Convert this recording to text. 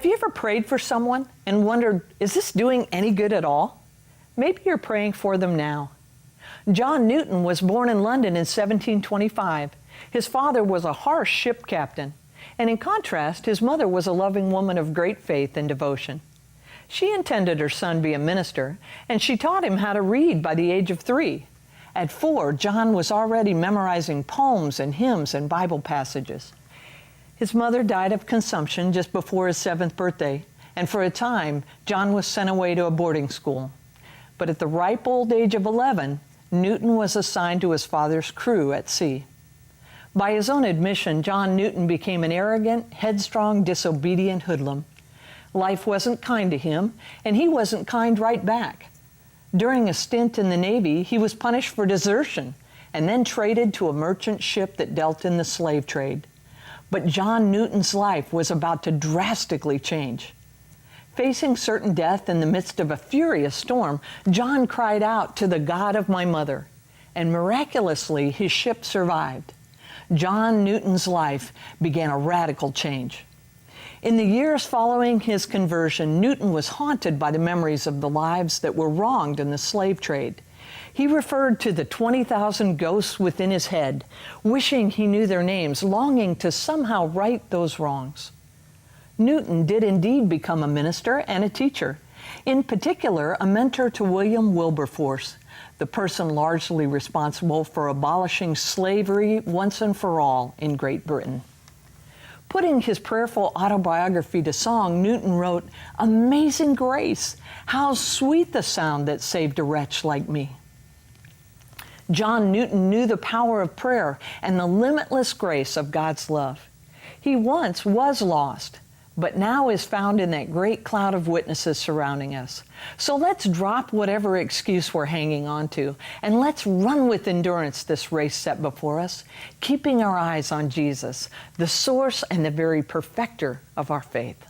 Have you ever prayed for someone and wondered, is this doing any good at all? Maybe you're praying for them now. John Newton was born in London in 1725. His father was a harsh ship captain, and in contrast, his mother was a loving woman of great faith and devotion. She intended her son be a minister, and she taught him how to read by the age of 3. At 4, John was already memorizing poems and hymns and Bible passages. His mother died of consumption just before his 7th birthday, and for a time, John was sent away to a boarding school. But at the ripe old age of 11, Newton was assigned to his father's crew at sea. By his own admission, John Newton became an arrogant, headstrong, disobedient hoodlum. Life wasn't kind to him, and he wasn't kind right back. During a stint in the Navy, he was punished for desertion and then traded to a merchant ship that dealt in the slave trade. But John Newton's life was about to drastically change. Facing certain death in the midst of a furious storm, John cried out to the God of my mother, and miraculously his ship survived. John Newton's life began a radical change. In the years following his conversion, Newton was haunted by the memories of the lives that were wronged in the slave trade. He referred to the 20,000 ghosts within his head, wishing he knew their names, longing to somehow right those wrongs. Newton did indeed become a minister and a teacher, in particular a mentor to William Wilberforce, the person largely responsible for abolishing slavery once and for all in Great Britain. Putting his prayerful autobiography to song, Newton wrote, "Amazing grace, how sweet the sound that saved a wretch like me." John Newton knew the power of prayer and the limitless grace of God's love. He once was lost, but now is found in that great cloud of witnesses surrounding us. So let's drop whatever excuse we're hanging on to, and let's run with endurance this race set before us, keeping our eyes on Jesus, the source and the very perfecter of our faith.